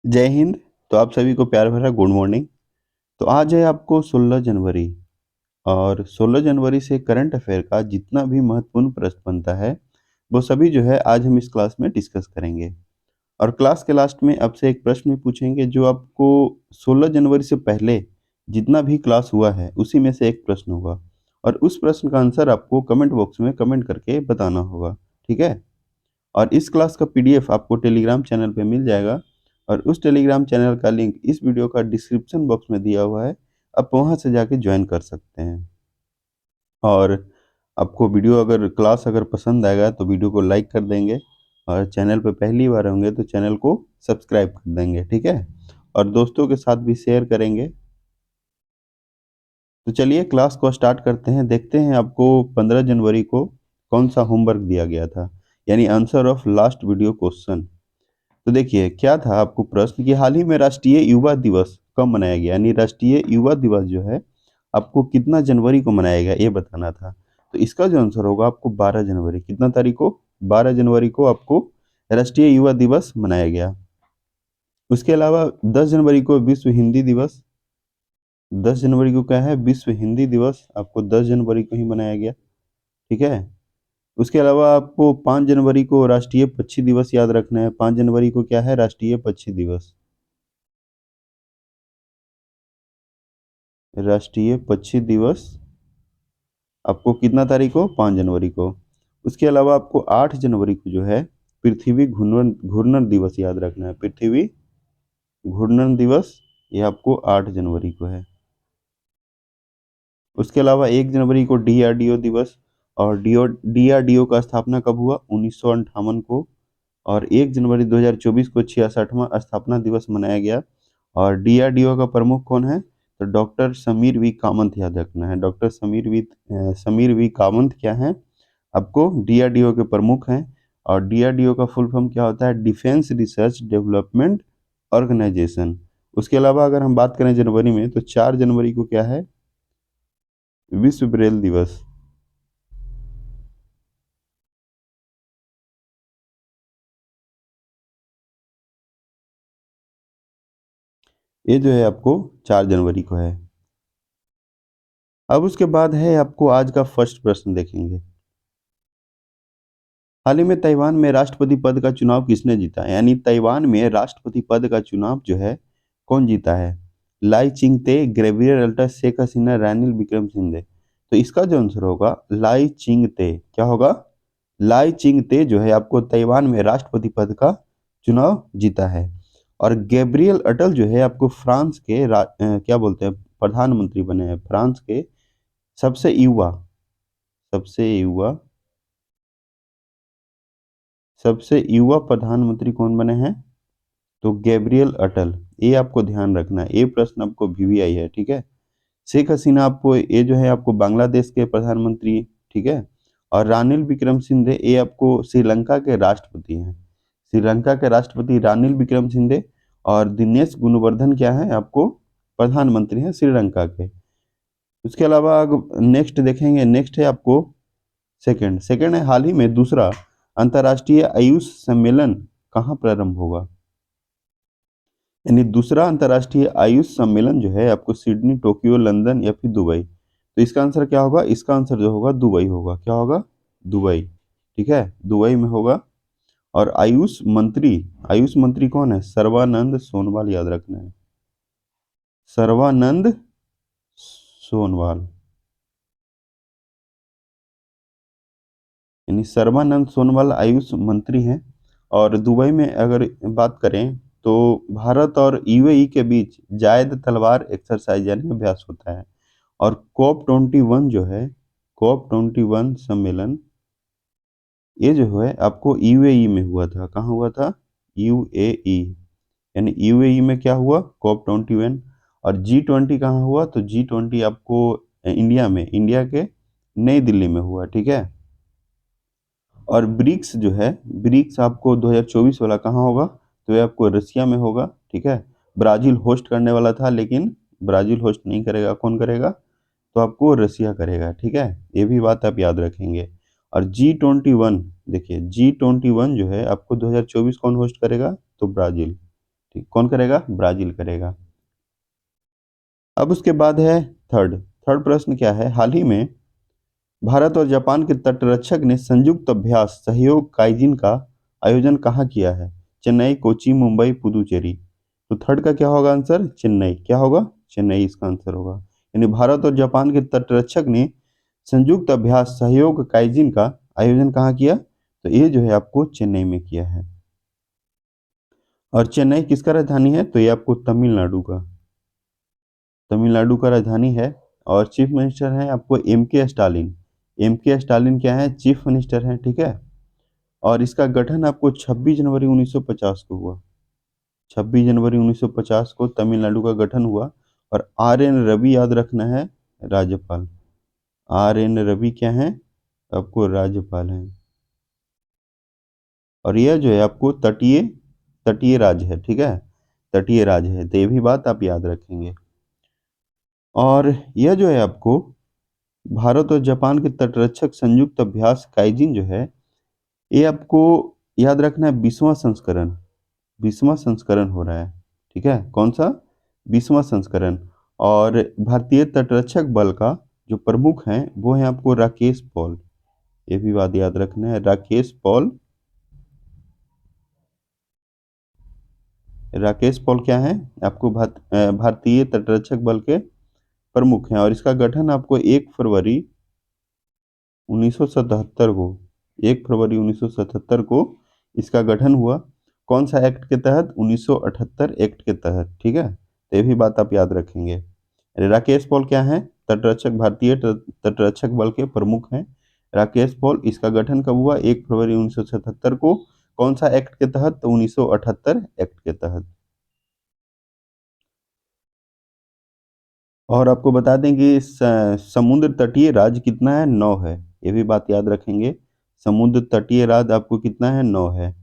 जय हिंद। तो आप सभी को प्यार भरा गुड मॉर्निंग। तो आज है आपको 16 जनवरी और 16 जनवरी से करंट अफेयर का जितना भी महत्वपूर्ण प्रश्न बनता है वो सभी जो है आज हम इस क्लास में डिस्कस करेंगे। और क्लास के लास्ट में आपसे एक प्रश्न भी पूछेंगे जो आपको 16 जनवरी से पहले जितना भी क्लास हुआ है उसी में से एक प्रश्न होगा और उस प्रश्न का आंसर आपको कमेंट बॉक्स में कमेंट करके बताना होगा। ठीक है। और इस क्लास का पीडीएफ आपको टेलीग्राम चैनल पे मिल जाएगा और उस टेलीग्राम चैनल का लिंक इस वीडियो का डिस्क्रिप्शन बॉक्स में दिया हुआ है। आप वहां से जाके ज्वाइन कर सकते हैं। और आपको वीडियो अगर क्लास अगर पसंद आएगा तो वीडियो को लाइक कर देंगे और चैनल पे पहली बार होंगे तो चैनल को सब्सक्राइब कर देंगे। ठीक है। और दोस्तों के साथ भी शेयर करेंगे। तो चलिए क्लास को स्टार्ट करते हैं। देखते हैं आपको 15 जनवरी को कौन सा होमवर्क दिया गया था, यानी answer of last video question. तो देखिए क्या था आपको प्रश्न कि हाल ही में राष्ट्रीय युवा दिवस कब मनाया गया, यानी राष्ट्रीय युवा दिवस जो है आपको कितना जनवरी को मनाया गया ये बताना था। तो इसका जो आंसर होगा आपको 12 जनवरी, कितना तारीख को, 12 जनवरी को आपको राष्ट्रीय युवा दिवस मनाया गया। उसके अलावा 10 जनवरी को विश्व हिंदी दिवस, 10 जनवरी को क्या है, विश्व हिंदी दिवस आपको 10 जनवरी को ही मनाया गया। ठीक है। उसके अलावा आपको 5 जनवरी को राष्ट्रीय पक्षी दिवस याद रखना है। 5 जनवरी को क्या है, राष्ट्रीय पक्षी दिवस। राष्ट्रीय पक्षी दिवस आपको कितना तारीख को, 5 जनवरी को। उसके अलावा आपको 8 जनवरी को जो है पृथ्वी घूर्णन घूर्णन दिवस याद रखना है। पृथ्वी घूर्णन दिवस ये आपको 8 जनवरी को है। उसके अलावा 1 जनवरी को डीआरडीओ दिवस, और डीआरडीओ का स्थापना कब हुआ, 1958 को। और 1 जनवरी 2024 को 66वां स्थापना दिवस मनाया गया। और डीआरडीओ का प्रमुख कौन है, तो डॉक्टर समीर वी कामंत याद रखना है। डॉक्टर समीर वी कामंत क्या है, आपको डीआरडीओ के प्रमुख हैं। और डीआरडीओ का फुल फॉर्म क्या होता है, डिफेंस रिसर्च डेवलपमेंट ऑर्गेनाइजेशन। उसके अलावा अगर हम बात करें जनवरी में तो 4 जनवरी को क्या है, विश्व ब्रेल दिवस। ये जो है आपको 4 जनवरी को है। अब उसके बाद है आपको आज का फर्स्ट प्रश्न देखेंगे। हाल ही में ताइवान में राष्ट्रपति पद का चुनाव किसने जीता, यानी ताइवान में राष्ट्रपति पद का चुनाव जो है कौन जीता है, लाई चिंगते, ग्रेवियर अल्टा, शेख हसीना, रानिल विक्रमसिंघे। तो इसका जो आंसर होगा लाई चिंगते, क्या होगा, लाई चिंगते जो है आपको ताइवान में राष्ट्रपति पद का चुनाव जीता है। और गैब्रियल अटल जो है आपको फ्रांस के क्या बोलते हैं, प्रधानमंत्री बने हैं। फ्रांस के सबसे युवा सबसे युवा सबसे युवा प्रधानमंत्री कौन बने हैं, तो गैब्रियल अटल। ये आपको ध्यान रखना है, ये प्रश्न आपको वीवीआई है। ठीक है। शेख हसीना आपको ये जो है आपको बांग्लादेश के प्रधानमंत्री। ठीक है। और रानिल विक्रमसिंघे ये आपको श्रीलंका के राष्ट्रपति हैं। श्रीलंका के राष्ट्रपति रानिल विक्रमसिंघे। और दिनेश गुणवर्धन क्या है, आपको प्रधानमंत्री हैं श्रीलंका के। उसके अलावा नेक्स्ट देखेंगे, नेक्स्ट है आपको सेकंड सेकंड है हाल ही में दूसरा अंतर्राष्ट्रीय आयुष सम्मेलन कहाँ प्रारंभ होगा, यानी दूसरा अंतर्राष्ट्रीय आयुष सम्मेलन जो है आपको सिडनी, टोक्यो, लंदन या फिर दुबई। तो इसका आंसर क्या होगा, इसका आंसर जो होगा दुबई होगा। क्या होगा, दुबई। ठीक है, दुबई में होगा। और आयुष मंत्री कौन है, सर्बानंद सोनोवाल याद रखना है। सर्बानंद सोनोवाल, यानी सर्बानंद सोनोवाल आयुष मंत्री हैं। और दुबई में अगर बात करें तो भारत और यूएई के बीच जायद तलवार एक्सरसाइज यानी अभ्यास होता है। और COP 21 जो है, COP 21 सम्मेलन ये जो है आपको यूएई में हुआ था। कहाँ हुआ था, यूएई। यानी यूएई में क्या हुआ, COP 21। और G20 कहाँ हुआ, तो G20 आपको इंडिया में, इंडिया के नई दिल्ली में हुआ। ठीक है। और ब्रिक्स जो है, ब्रिक्स आपको 2024 वाला कहाँ होगा, तो ये आपको रसिया में होगा। ठीक है। ब्राजील होस्ट करने वाला था लेकिन ब्राजील होस्ट नहीं करेगा, कौन करेगा, तो आपको रसिया करेगा। ठीक है, ये भी बात आप याद रखेंगे। और G21 देखिए, G21 जो है आपको 2024 कौन होस्ट करेगा, तो ब्राजील। ठीक, कौन करेगा? ब्राजील करेगा। अब उसके बाद है थर्ड थर्ड प्रश्न क्या है, हाल ही में भारत और जापान के तटरक्षक ने संयुक्त अभ्यास सहयोग काइजिन का आयोजन कहाँ किया है? चेन्नई, कोची, मुंबई, पुदुचेरी। तो थर्ड का क्या होगा आंसर? चेन्नई। क्या होगा? चेन्नई इसका आंसर होगा। यानी भारत और जापान के तटरक्षक ने संयुक्त अभ्यास सहयोग काइजिन का आयोजन कहाँ किया? तो ये जो है आपको चेन्नई में किया है। और चेन्नई किसका राजधानी है? तो ये आपको तमिलनाडु का राजधानी है। और चीफ मिनिस्टर है आपको एम के स्टालिन। एम के स्टालिन क्या है? चीफ मिनिस्टर है, ठीक है। और इसका गठन आपको 26 जनवरी 1950 को हुआ। 26 जनवरी 1950 को तमिलनाडु का गठन हुआ। और आर एन रवि याद रखना है, राज्यपाल। आर एन रवि क्या है? आपको राज्यपाल हैं। और यह जो है आपको तटीय तटीय राज्य है, ठीक है। तटीय राज्य है, तो ये भी बात आप याद रखेंगे। और यह जो है आपको भारत और जापान के तटरक्षक संयुक्त अभ्यास काइजिन जो है, ये आपको याद रखना है 20वां संस्करण हो रहा है, ठीक है। कौन सा? 20वां संस्करण। और भारतीय तटरक्षक बल का जो प्रमुख हैं वो है आपको राकेश पॉल। ये भी बात याद रखना है, राकेश पॉल। राकेश पॉल क्या है? आपको भारतीय तटरक्षक बल के प्रमुख हैं। और इसका गठन आपको 1 फरवरी 1977 को 1 फरवरी 1977 को इसका गठन हुआ। कौन सा एक्ट के तहत? 1978 एक्ट के तहत, ठीक है। तो ये भी बात आप याद रखेंगे। राकेश पॉल क्या है? भारतीय तटरक्षक बल के प्रमुख हैं राकेश पॉल। इसका गठन कब हुआ? 1 फरवरी 1977 को। कौन सा एक्ट के तहत? तो 1978 एक्ट के तहत। और आपको बता दें कि समुद्र तटीय राज्य कितना है? 9 है। ये भी बात याद रखेंगे। समुद्र तटीय राज्य आपको कितना है? 9 है।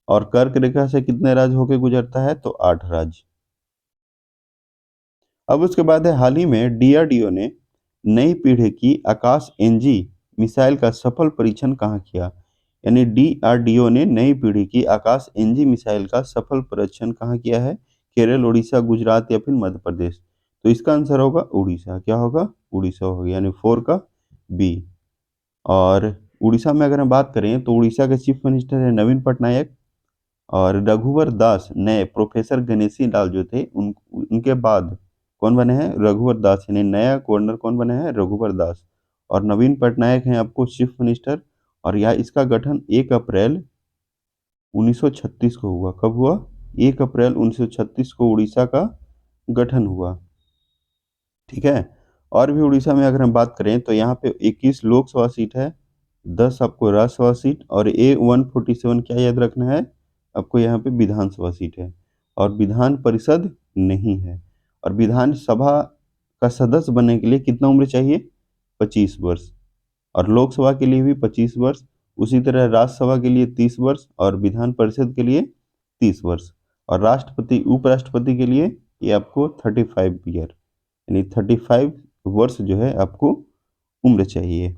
और कर्क रेखा से कितने राज्य होके गुजरता है? तो 8 राज्य। अब उसके बाद है, हाल ही में डीआरडीओ ने नई पीढ़ी की आकाश एनजी मिसाइल का सफल परीक्षण कहाँ किया? यानी डीआरडीओ ने नई पीढ़ी की आकाश एनजी मिसाइल का सफल परीक्षण कहाँ किया है? केरल, उड़ीसा, गुजरात या फिर मध्य प्रदेश। तो इसका आंसर होगा उड़ीसा। क्या होगा? उड़ीसा होगा, यानी 4 का बी। और उड़ीसा में अगर हम बात करें तो उड़ीसा के चीफ मिनिस्टर है नवीन पटनायक। और रघुवर दास नए प्रोफेसर गणेशी लाल जो थे उनके बाद कौन बने हैं? रघुवर दास, यानी नया गवर्नर कौन बने हैं? रघुवर दास। और नवीन पटनायक हैं आपको चीफ मिनिस्टर। और यह इसका गठन 1 अप्रैल 1936 को हुआ। कब हुआ? 1 अप्रैल 1936 को उड़ीसा का गठन हुआ, ठीक है। और भी उड़ीसा में अगर हम बात करें तो यहाँ पे 21 लोकसभा सीट है, 10 आपको राज्यसभा सीट। और A147 क्या याद रखना है? आपको यहाँ पे विधानसभा सीट है। और विधान परिषद नहीं है। और विधानसभा का सदस्य बनने के लिए कितना उम्र चाहिए? 25 वर्ष। और लोकसभा के लिए भी 25 वर्ष। उसी तरह राज्यसभा के लिए 30 वर्ष और विधान परिषद के लिए 30 वर्ष। और राष्ट्रपति उपराष्ट्रपति के लिए ये आपको 35 ईयर, यानी 35 वर्ष जो है आपको उम्र चाहिए।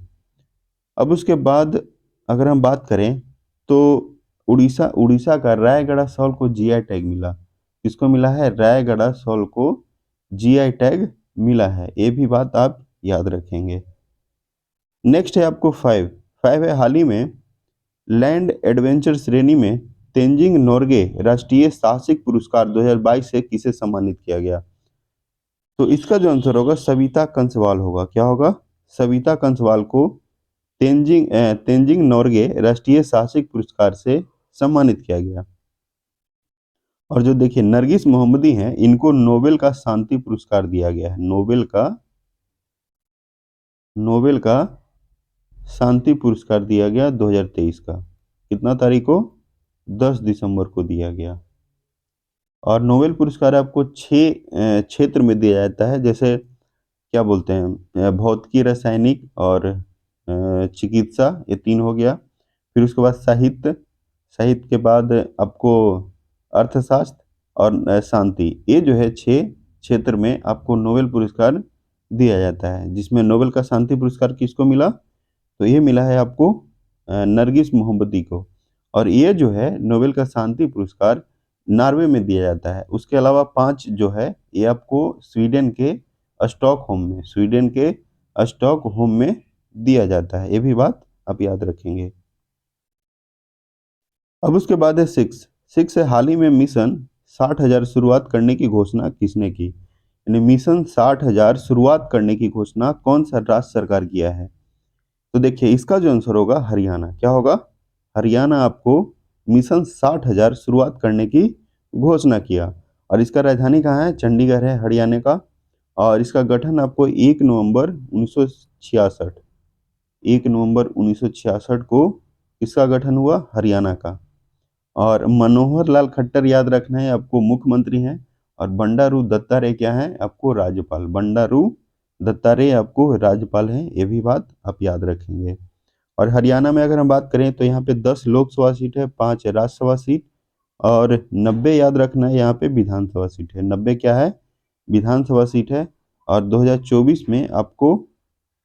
अब उसके बाद अगर हम बात करें तो उड़ीसा उड़ीसा का रायगढ़ सॉल को जीआई टैग मिला। किसको मिला है? रायगढ़ सॉल को जीआई टैग मिला है। ये भी बात आप याद रखेंगे। नेक्स्ट है आपको 5 है, हाल ही में लैंड एडवेंचर श्रेणी में तेंजिंग नोर्गे राष्ट्रीय साहसिक पुरस्कार 2022 से किसे सम्मानित किया गया? तो इसका जो आंसर होगा सविता कंसवाल होगा। क्या होगा? सविता कंसवाल को तेंजिंग नोर्गे राष्ट्रीय साहसिक पुरस्कार से सम्मानित किया गया। और जो देखिए नरगिस मोहम्मदी हैं, इनको नोबेल का शांति पुरस्कार दिया गया है। नोबेल का शांति पुरस्कार दिया गया 2023 का। कितना तारीख को? 10 दिसंबर को दिया गया। और नोबेल पुरस्कार आपको 6 क्षेत्र में दिया जाता है, जैसे क्या बोलते हैं, भौतिकी, रासायनिक और चिकित्सा, ये 3 हो गया। फिर उसके बाद साहित्य, साहित्य के बाद आपको अर्थशास्त्र और शांति। ये जो है 6 क्षेत्र में आपको नोबेल पुरस्कार दिया जाता है। जिसमें नोबेल का शांति पुरस्कार किसको मिला? तो ये मिला है आपको नरगिस मोहम्मदी को। और ये जो है नोबेल का शांति पुरस्कार नॉर्वे में दिया जाता है। उसके अलावा 5 जो है ये आपको स्वीडन के स्टॉकहोम में दिया जाता है। ये भी बात आप याद रखेंगे। अब उसके बाद है 6 है हाल ही में मिशन 60,000 शुरुआत करने की घोषणा किसने की? यानी मिशन 60,000 शुरुआत करने की घोषणा कौन सा राज्य सरकार किया है? तो देखिए इसका जो आंसर होगा हरियाणा। क्या होगा? हरियाणा आपको मिशन 60,000 शुरुआत करने की घोषणा किया। और इसका राजधानी कहाँ है? चंडीगढ़ है हरियाणा का। और इसका गठन आपको 1 नवंबर 1966 1 नवंबर 1966 को इसका गठन हुआ हरियाणा का। और मनोहर लाल खट्टर याद रखना है आपको मुख्यमंत्री हैं। और बंडारू दत्तात्रेय क्या है? आपको राज्यपाल। बंडारू दत्तात्रेय आपको राज्यपाल हैं। ये भी बात आप याद रखेंगे। और हरियाणा में अगर हम बात करें तो यहाँ पे 10 लोकसभा सीट है, 5 राज्यसभा सीट और 90 याद रखना है यहाँ पे विधानसभा सीट है। 90 क्या है? विधानसभा सीट है। और 2024 में आपको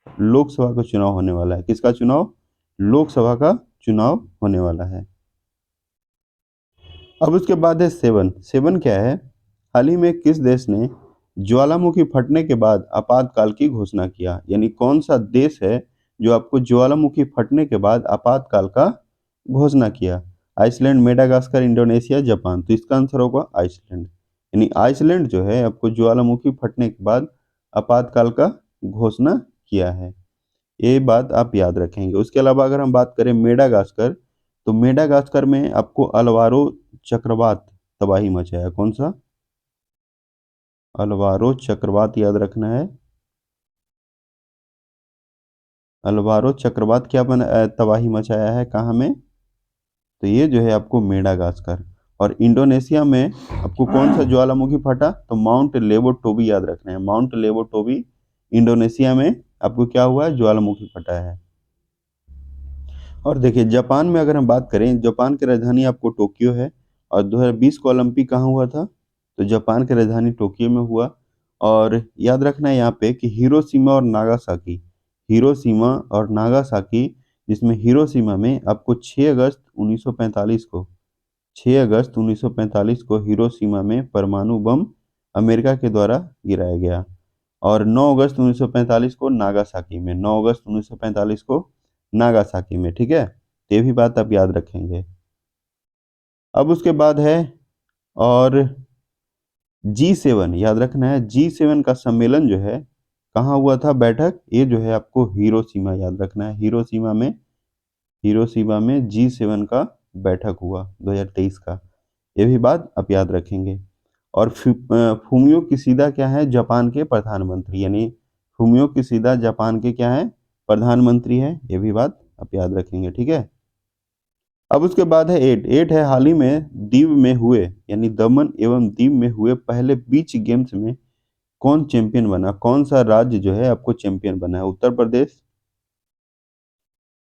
लोकसभा का चुनाव होने वाला है। किसका चुनाव? लोकसभा का चुनाव होने वाला है। अब उसके बाद है 7 क्या है? हाल ही में किस देश ने ज्वालामुखी फटने के बाद आपातकाल की घोषणा किया? यानी कौन सा देश है जो आपको ज्वालामुखी फटने के बाद आपातकाल का घोषणा किया? Iceland, Madagascar, Indonesia, Japan. तो इसका आंसर होगा आइसलैंड। यानी आइसलैंड जो है आपको ज्वालामुखी फटने के बाद आपातकाल का घोषणा किया है। ये बात आप याद रखेंगे। उसके अलावा अगर हम बात करें मेडागास्कर, तो मेडागास्कर में आपको अल्वारो चक्रवात तबाही मचाया। कौन सा? अल्वारो चक्रवात याद रखना है। अल्वारो चक्रवात क्या तबाही मचाया है कहाँ में? तो ये जो है आपको मेडागास्कर। और इंडोनेशिया में आपको कौन सा ज्वालामुखी फटा? तो माउंट लेबोटोबी याद रखना है। माउंट लेबोटोबी इंडोनेशिया में आपको क्या हुआ है? ज्वालामुखी फटा है। और देखिए जापान में अगर हम बात करें, जापान की राजधानी आपको टोक्यो है। और 2020 का ओलंपिक कहाँ हुआ था? तो जापान की राजधानी टोक्यो में हुआ। और याद रखना है यहाँ पे कि हिरोशिमा और नागासाकी, जिसमें हिरोशिमा में आपको 6 अगस्त 1945 को 6 अगस्त 1945 को हिरोशिमा में परमाणु बम अमेरिका के द्वारा गिराया गया। और 9 अगस्त 1945 को नागासाकी में 9 अगस्त 1945 को नागासाकी में। ठीक है, ये भी बात आप याद रखेंगे। अब उसके बाद है और G7 याद रखना है। G7 का सम्मेलन जो है कहाँ हुआ था बैठक? ये जो है आपको हिरोशिमा याद रखना है। हिरोशिमा में G7 का बैठक हुआ 2023 का। ये भी बात आप याद रखेंगे। और फुमियो किशिदा क्या है? जापान के प्रधानमंत्री। यानी फुमियो किशिदा जापान के क्या है? प्रधानमंत्री है। ये भी बात आप याद रखेंगे। ठीक है। अब उसके बाद है 8 है हाल ही में दीव में हुए, यानी दमन एवं दीव में हुए पहले बीच गेम्स में कौन चैंपियन बना? कौन सा राज्य जो है आपको चैंपियन बना है? उत्तर प्रदेश,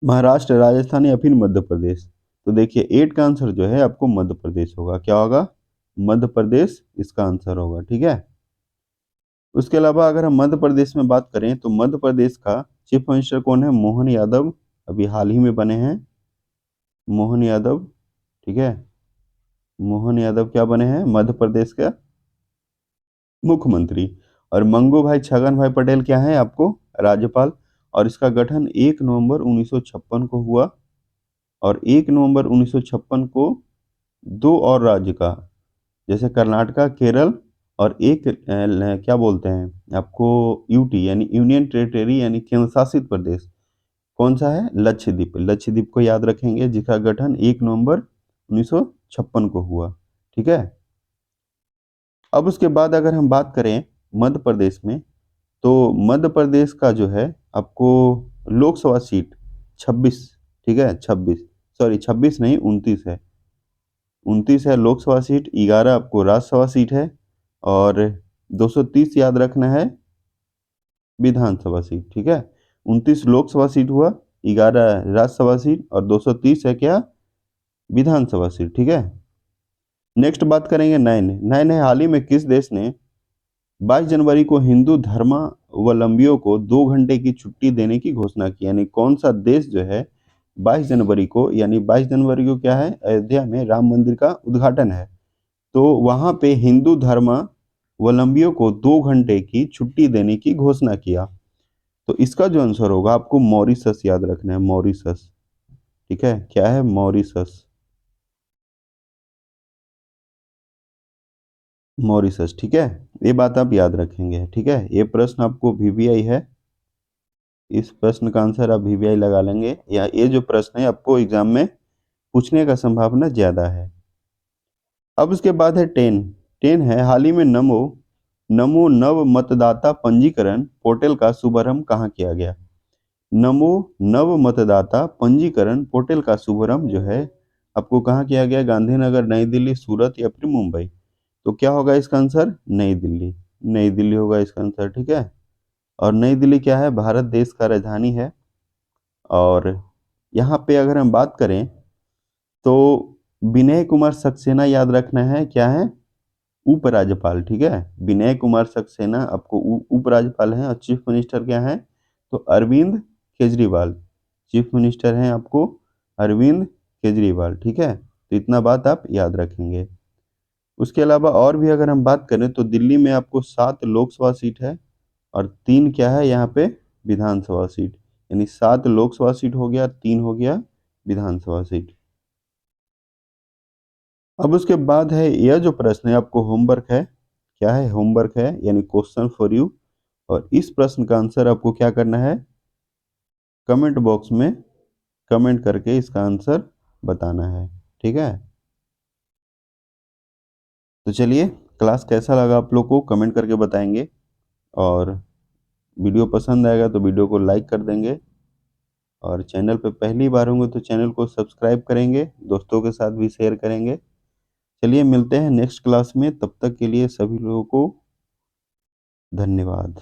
महाराष्ट्र, राजस्थान या फिर मध्य प्रदेश? तो देखिए 8 का आंसर जो है आपको मध्य प्रदेश होगा। क्या होगा? मध्य प्रदेश इसका आंसर होगा। ठीक है। उसके अलावा अगर हम मध्य प्रदेश में बात करें तो मध्य प्रदेश का चीफ मिनिस्टर कौन है? मोहन यादव अभी हाल ही में बने हैं। मोहन यादव। ठीक है, मोहन यादव क्या बने हैं? मध्य प्रदेश का मुख्यमंत्री। और मंगू भाई छगन भाई पटेल क्या है आपको? राज्यपाल। और इसका गठन 1 नवंबर 1956 को हुआ। और 1 नवंबर 1956 को दो और राज्य का, जैसे कर्नाटका, केरल और एक क्या बोलते हैं आपको, यूटी यानी यूनियन टेरिटरी यानी केंद्र शासित प्रदेश, कौन सा है? लक्षद्वीप। लक्षद्वीप को याद रखेंगे, जिसका गठन 1 नवंबर 1956 को हुआ। ठीक है। अब उसके बाद अगर हम बात करें मध्य प्रदेश में, तो मध्य प्रदेश का जो है आपको लोकसभा सीट 26। ठीक है, 26, सॉरी 26 नहीं 29 है। 29 है लोकसभा सीट, 11 आपको राज्यसभा सीट है। और 230 याद रखना है विधानसभा सीट। ठीक है, 29 लोकसभा सीट हुआ, 11 राज्यसभा सीट और 230 है क्या? विधानसभा सीट। ठीक है। नेक्स्ट बात करेंगे 9 है हाल ही में किस देश ने 22 जनवरी को हिंदू धर्मावलंबियों को 2 घंटे की छुट्टी देने की घोषणा की? यानी कौन सा देश जो है 22 जनवरी को, यानी 22 जनवरी को क्या है? अयोध्या में राम मंदिर का उद्घाटन है। तो वहां पे हिंदू धर्मावलंबियों को 2 घंटे की छुट्टी देने की घोषणा किया। तो इसका जो आंसर होगा आपको मॉरिशस याद रखना है, मॉरिशस। ठीक है, क्या है? मॉरिशस। मॉरिशस, ठीक है। ये बात आप याद रखेंगे, ठीक है। ये प्रश्न आपको वीवीआई है, इस प्रश्न का आंसर आप वीवीआई लगा लेंगे, या ये जो प्रश्न है आपको एग्जाम में पूछने का संभावना ज्यादा है। अब उसके बाद है 10। 10 है, हाल ही में नमो नमो नव मतदाता पंजीकरण पोर्टल का शुभारंभ कहाँ किया गया? नमो नव मतदाता पंजीकरण पोर्टल का शुभारंभ जो है आपको कहाँ किया गया? गांधीनगर, नई दिल्ली, सूरत या फिर मुंबई? तो क्या होगा इसका आंसर? नई दिल्ली। नई दिल्ली होगा इसका आंसर, ठीक है। और नई दिल्ली क्या है? भारत देश का राजधानी है। और यहाँ पे अगर हम बात करें तो विनय कुमार सक्सेना याद रखना है, क्या है? उपराज्यपाल, ठीक है। विनय कुमार सक्सेना आपको उपराज्यपाल हैं। और चीफ मिनिस्टर क्या है? तो अरविंद केजरीवाल। चीफ मिनिस्टर हैं आपको अरविंद केजरीवाल, ठीक है। तो इतना बात आप याद रखेंगे। उसके अलावा और भी अगर हम बात करें तो दिल्ली में आपको 7 लोकसभा सीट है और 3 क्या है यहाँ पे? विधानसभा सीट। यानी 7 लोकसभा सीट हो गया, 3 हो गया विधानसभा सीट। अब उसके बाद है यह जो प्रश्न है आपको होमवर्क है, क्या है? होमवर्क है, यानी क्वेश्चन फॉर यू। और इस प्रश्न का आंसर आपको क्या करना है? कमेंट बॉक्स में कमेंट करके इसका आंसर बताना है, ठीक है। तो चलिए, क्लास कैसा लगा आप लोग को कमेंट करके बताएंगे। और वीडियो पसंद आएगा तो वीडियो को लाइक कर देंगे। और चैनल पे पहली बार होंगे तो चैनल को सब्सक्राइब करेंगे, दोस्तों के साथ भी शेयर करेंगे। चलिए मिलते हैं नेक्स्ट क्लास में, तब तक के लिए सभी लोगों को धन्यवाद।